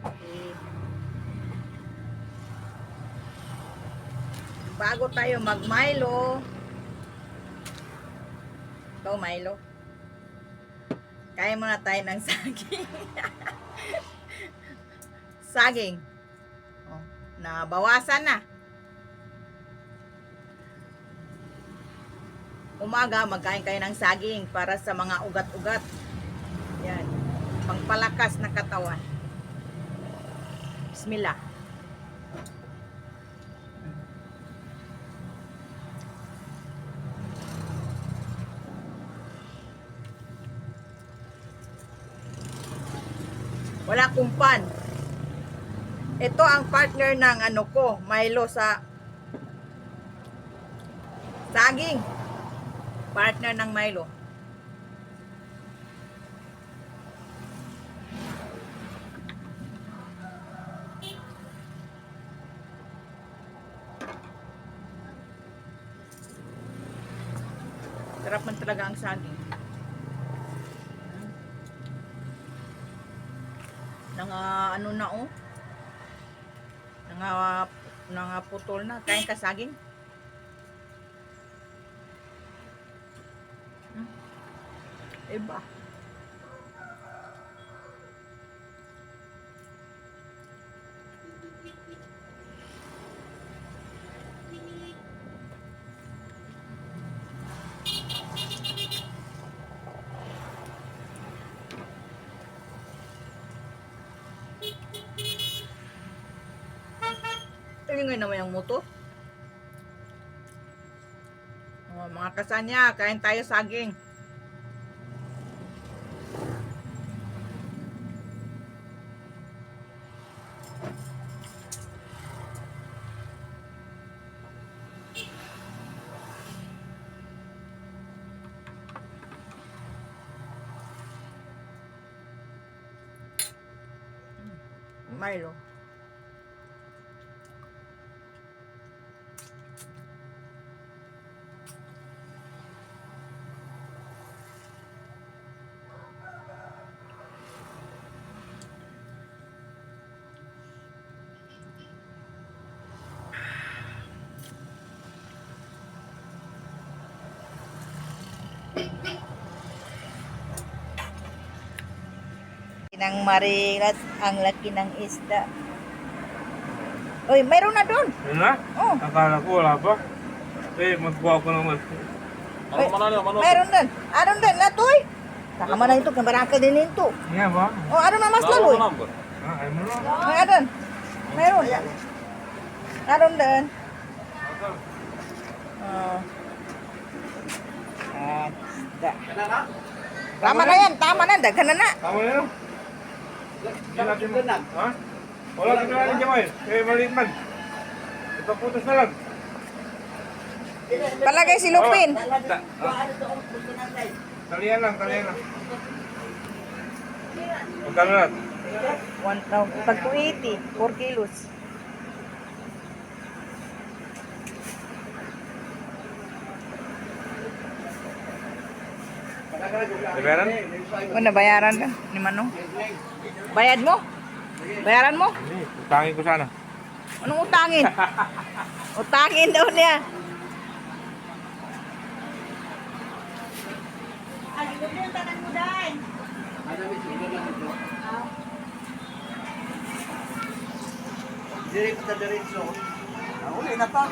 Okay. Bago tayo mag-Milo. Ito, Milo. Kain muna tayo ng saging. Saging. Oh, nabawasan na. Umaga, magkain kayo ng saging para sa mga ugat-ugat. Yan. Pangpalakas na katawan. Bismillah. Wala kumpan. Ito ang partner ng ano ko, Milo sa saging. Partner ng Milo. Sarap man talaga ang saging. Ano na oh. Putol na. Kain ka saging? Iba. Tingnan naman yung motor. Oh, mga kasanya, kain tayo saging. Milo. Ng marilat, ang laki ng isda. Uy, mayroon na doon. Yun na? Oh. Akala ko wala pa. Eh, magbuha ko naman. Uy, mayroon doon. Aron doon, natoy. Nakama na ito, kabaraka din ito. Iya ba? Oh, aron na mas laloy. Ay mo na. Ay, aron. Mayroon. Aron doon. Oh. Isda. Tama na yan, tama na. Daghan na na. Tama na yun. Ha? Wala ka na rin Jamal. Eh, maliit man. Ipaputos na lang. Palagay si Lupin. Talian lang, talian lang. Magkano lang? Tag 280, 4 kilos. Liberan? O, nabayaran ka ni Manong. Bayad mo? Bayaran mo? Hindi, utangin ko sana. Anong utangin? Utangin daw niya. Diretso. Uli na to.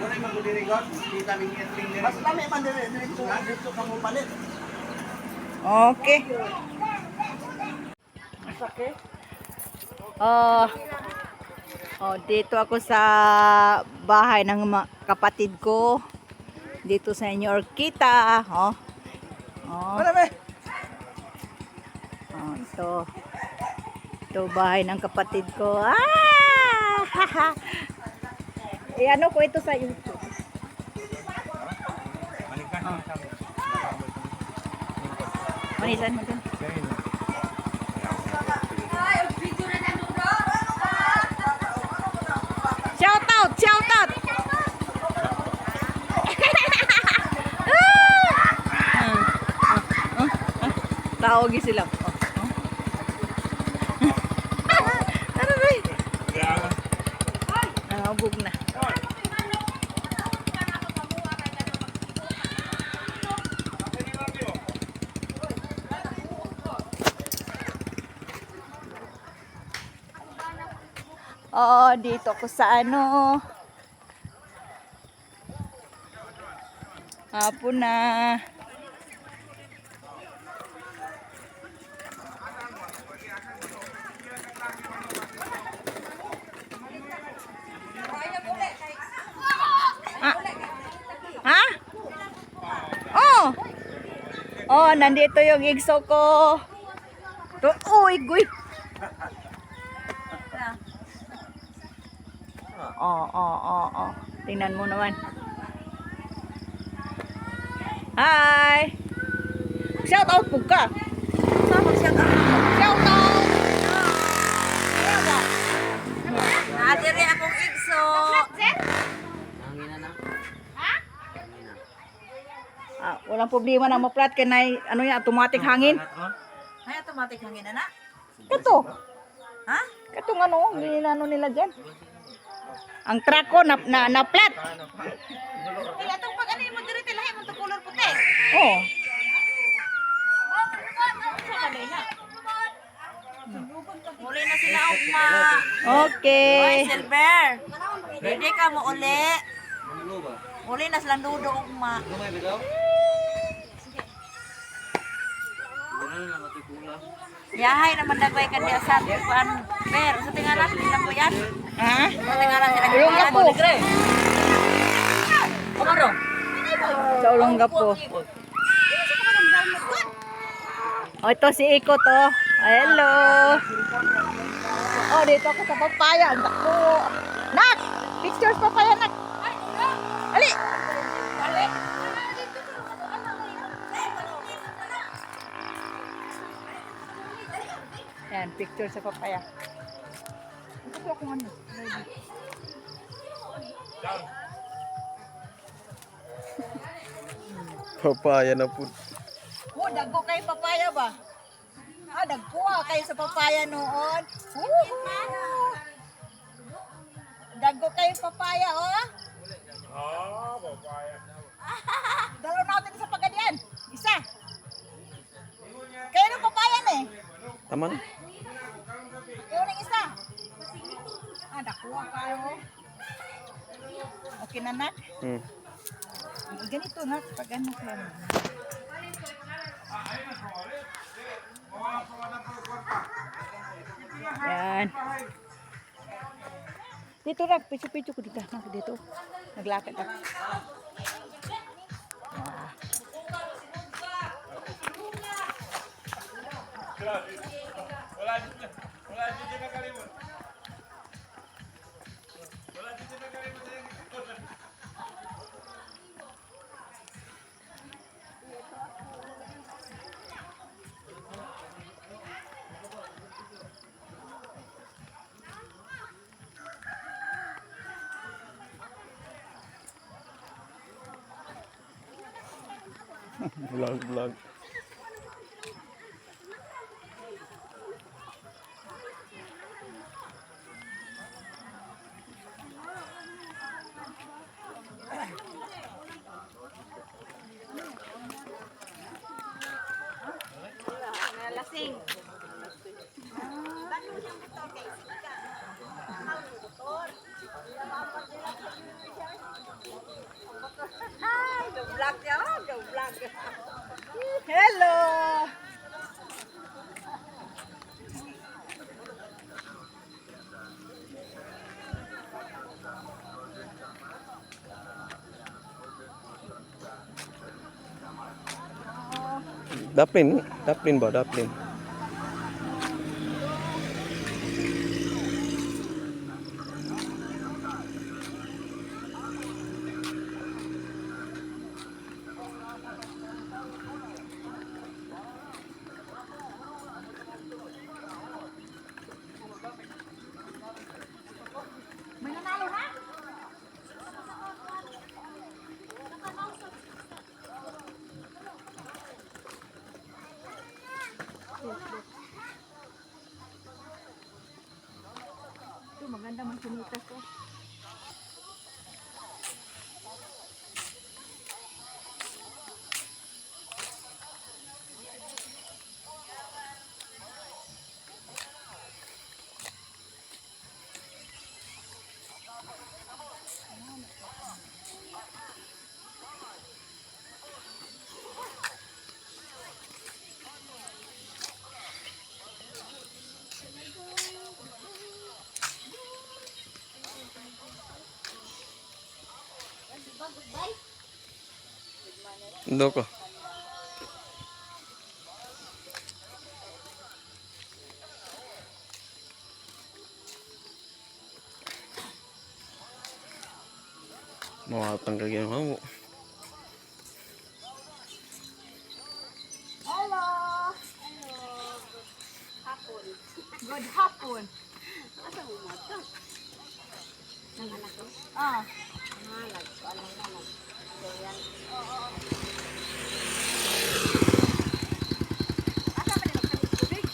Wala yung mag-dirigot. Kita may ngitling nila. Mas dami man diretso. Diretso ka mo palit. Okay. Dito ako sa bahay ng kapatid ko. Dito sa inyo Orkita. Ito. Ito bahay ng kapatid ko. Ano ko ito sa YouTube. Manisan mo dun. Shout out! Shout out! Tawagin sila. Oo, dito ako sa ano. Hapon na. Ah. Ha? Oh. Oh, nandito yung igso ko. Uy, guy. Oh. Tingnan mo naman. Hi. Shout out po ka. Shout out. Nadiri akong igso. Walang problema na maplat kay nay ano yan automatic hangin. Ay, automatic hangin na na. Kato. Ha? Katong ano, ano nila diyan. Ang truck ko na flat. Ay, atong pag ano mo diri tilahi mo to color puti. Oh. Uli na sila ugma. Oy, Okay. Silver. Hindi ka mo uli. Uli na silang dudo ugma. Yahay naman dagway ka diya sa kuan. Ber, sa tingalan nilang mo yan. Ha? Sa tingalan nilang Ulong ka po. Kumaro. Sa ulong ka po. Oh, ito si Iko to. Hello. Oh, dito ako sa papaya. Naku. Nak! Pictures papaya, nak. Ali! Yan, picture sa papaya. Ito po akong ano. Papaya na po. Oh, dagko kayo papaya ba? Dagkuha kayo sa papaya noon. Dagko kayo papaya, oh. Papaya. Dalaw natin sa pagadian. Isa. Kayo ng papaya na eh. Taman. Kayo ng isa. Dagkuha kayo. Okay na, nak? Ganito, nak. Pag ano ka lang. Yan. Dito na, pichu-pichu ko dito. Dito. Naglakad ako. Vlog. Lasing. Hello! Daplin ba? Daplin. May nanalo na? Ito, maganda man sinitas ko. Doko. Mawatang kagyan mo. Hello. Hapon. Good hapon. Asa mo mo to? Nang anak ko? Ah. Malag. Ano na. So yan. Asa ba nila kalit tubig?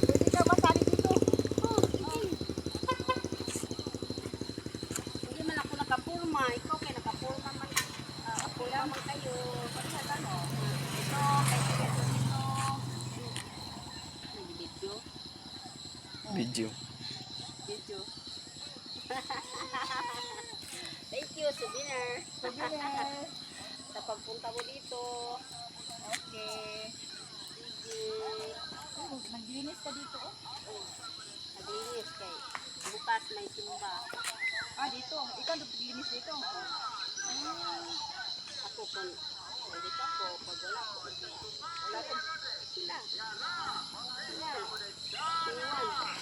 Pwede ka masali dito. Hindi man ako nakapurma. Ikaw kay nakapurma man. Kapula man kayo. Basta ano? Ito, kay sige dito. Video. Video. Video. Thank you, souvenir. Souvenir. Sa pagpunta mo dito. Okay. Sige. Naglinis ka dito, oh? Naglinis kay bukas may simba. Ah, dito. Ikaw naglinis dito? Ako kung dito ako, pag wala ko. Wala ko. Sila. Sila. Iwan.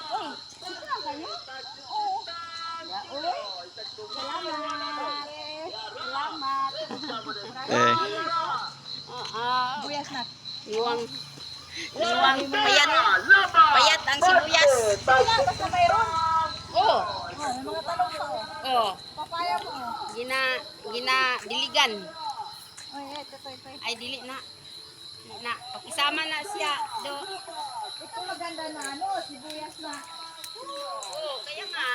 Uy, ito lang kayo? Oo. Ya, uy. Salamat. Salamat. Eh, Buyas na. Iwang. Iwang payat. Payat ang sibuyas. Sila, basta mayroon. Oo. May mga talong pa. Oo. Papaya mo. Diligan. Oy, ito. Ay, dili na. Na, pakisama na siya do. Ito maganda na sibuyas na. Oo, kaya nga.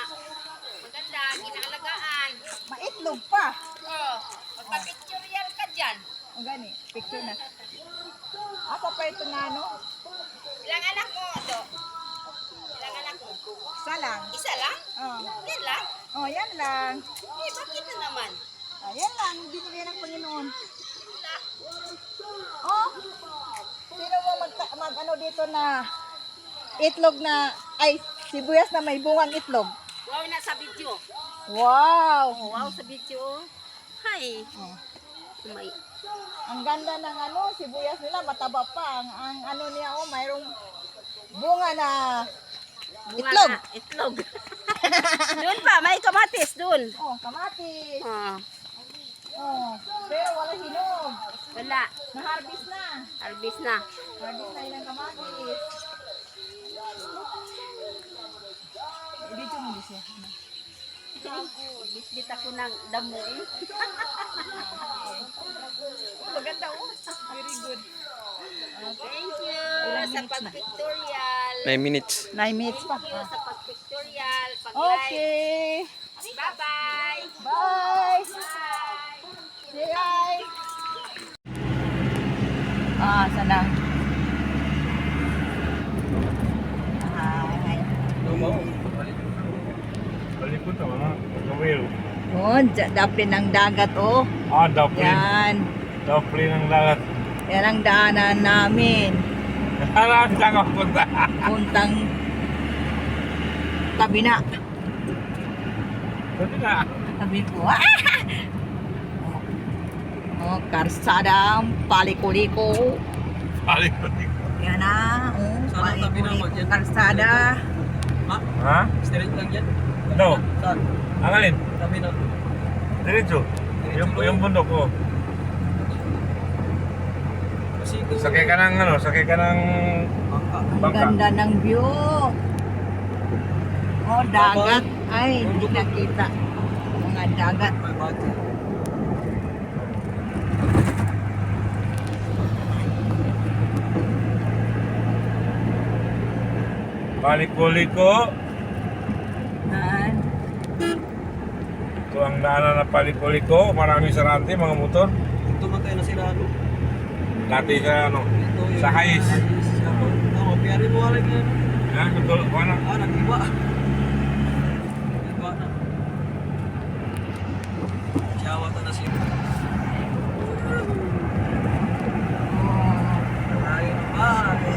Maganda, ginaalagaan. Maitlog pa. Oo. Magpa-pictorial ka dyan. O gani, picture na. Ako pa ito na Ilang anak mo, do? Ilang anak mo? Isa lang. Isa lang? Oo. Yan lang? Oo, yan lang. Eh, bakit na naman? Yan lang, binigay ng Panginoon. Oh, sino mo mag dito na itlog na, ay, sibuyas na may bungang itlog? Wow na sa video. Wow. Wow sa video. Hi. Oh. May. Ang ganda ng sibuyas nila, mataba pa. Ang niya, mayroong bunga na itlog. Itlog. Doon pa, may kamatis doon. Oh, kamatis. Oh, pero wala hinog. Wala. Na-harvest na. Harvest na. Harvest na ilang kamatis. Dito mo siya. Bitbit ako ng damo eh. Maganda Very good. Thank you sa pag-pictorial. 9 minutes. 9 minutes pa. Thank you sa pag-pictorial. Okay. Bye-bye. Bye. Say hi. Sana. Hi. Palikot na mga gawil. Daplin ng dagat, Daplin. Yan. Daplin ng dagat. Yan ang daanan namin. Saan ka punta? Puntang Tabina. Tabina. Sabi ko, Karsadang Paliko-liko. Palikot. Yan na, Paliko-liko. Karsada. Ha? Straight lang yan. No. Saan? Ang alin? Sabi na. Diretso. Yung bundok ko. Kasi ito. Sakay ka ng Ang bangka. ganda ng view. Dagat. Ay, hindi nakita. Mga dagat. May bati. Paliko-liko. Yan. Ito ang daanan na Paliko-liko. Maraming sarante, mga motor. Ito man tayo na sila Dati sa Ito yung sa Hayes. Piyari mo alag yan. Betul, mana? Nag-iba. Nag-iba na. Jawa ta na siya. Ay, bye.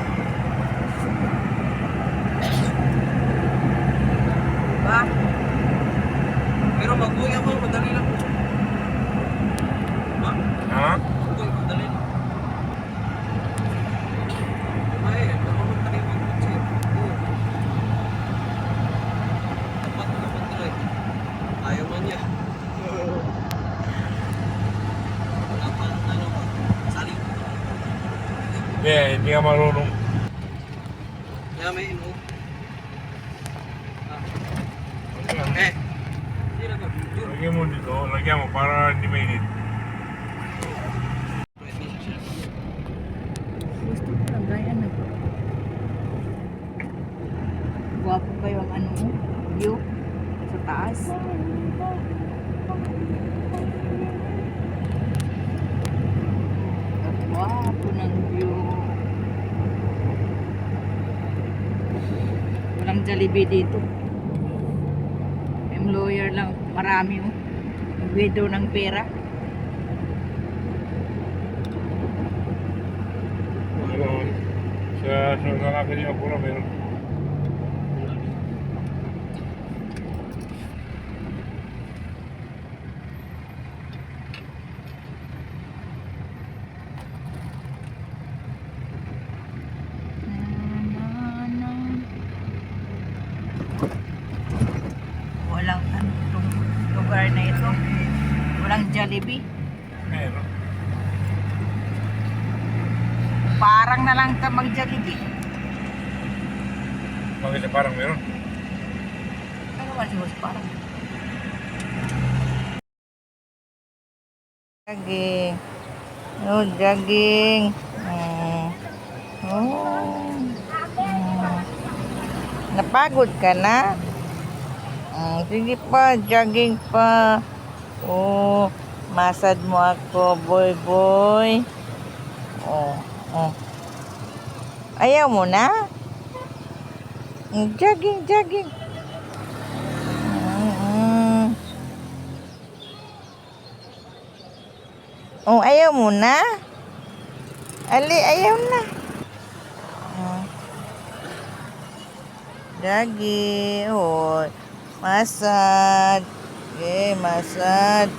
Hindi ka marunong. Yummy mo. Lagyan. Eh. Lagyan mo dito. Lagyan mo para hindi mainit. Gusto ko lang gaya na. Guwapo kayo ang ano mo? View? Sa taas. Ang guwapo ng view. Walang Jollibee dito. Employer lang. Marami oh. Widow ng pera. Ano, sa kakakanya ko na meron. Walang ano itong lugar na ito. Walang Jollibee. Meron. Parang na lang ito mag-Jollibee. Bakit siya parang meron? Ano ba siguro parang? Jogging. Oh, jogging. Napagod ka na? Sige pa, jogging pa. Oh, masad mo ako, boy, boy. Oh. Ayaw mo na? Jogging, jogging. Oh, ayaw mo na? Ali, ayaw na. Jogging. Oh, masad. Okay, masad.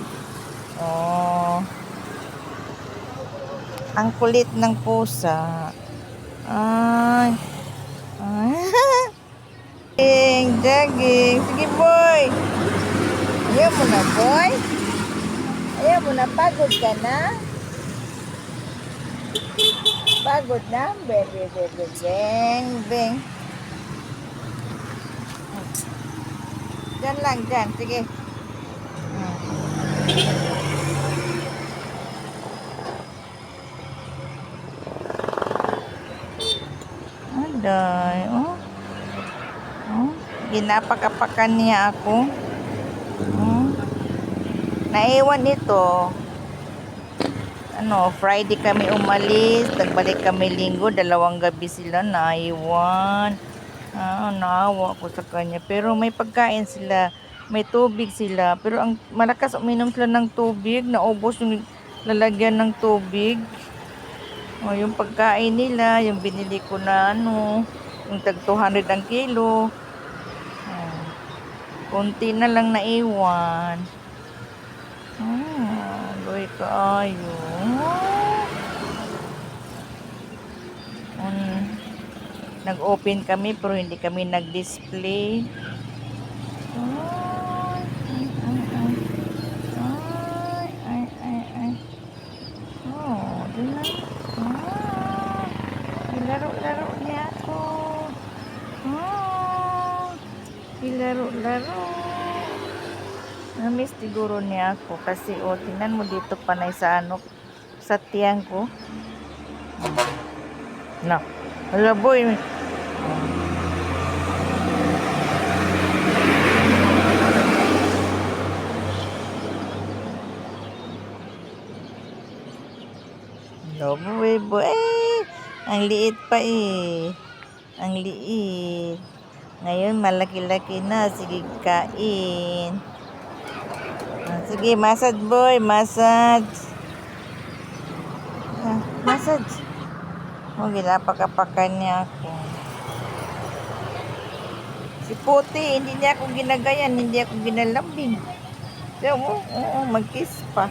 Oh. Ang kulit ng pusa. Ay. Jogging, jogging. Sige, boy. Ayaw mo na, boy? Ayaw mo na, pagod ka na? Pagod na? Beng, beng, beng, beng, beng, beng. Diyan lang, diyan. Sige. Aday, oh. Oh, ginapak-apakan niya ako. Naiwan ito. Ano, Friday kami umalis, nagbalik kami Linggo, 2 gabi sila naiwan. Naawa ko sa kanya. Pero may pagkain sila, may tubig sila. Pero ang malakas uminom sila ng tubig, naubos yung lalagyan ng tubig. O, yung pagkain nila, yung binili ko na ano, yung tag 200 ang kilo. Kunti na lang naiwan. Loy kaayo. Nag-open kami pero hindi kami nag-display. Ay. Oh, diba? Ilaro-laro niya ako. Ilaro-laro. Namiss siguro niya ako kasi tingnan mo dito panay sa ano, sa tiyang ko. No. Hala boy. Hello boy. Ang liit pa eh. Ang liit. Ngayon malaki-laki na. Sige kain. Sige, massage boy, massage. Massage. Oh, ginapak-apakan niya ako. Si Puti, hindi niya ako ginagayan, hindi ako ginalambing. So, mag-kiss pa.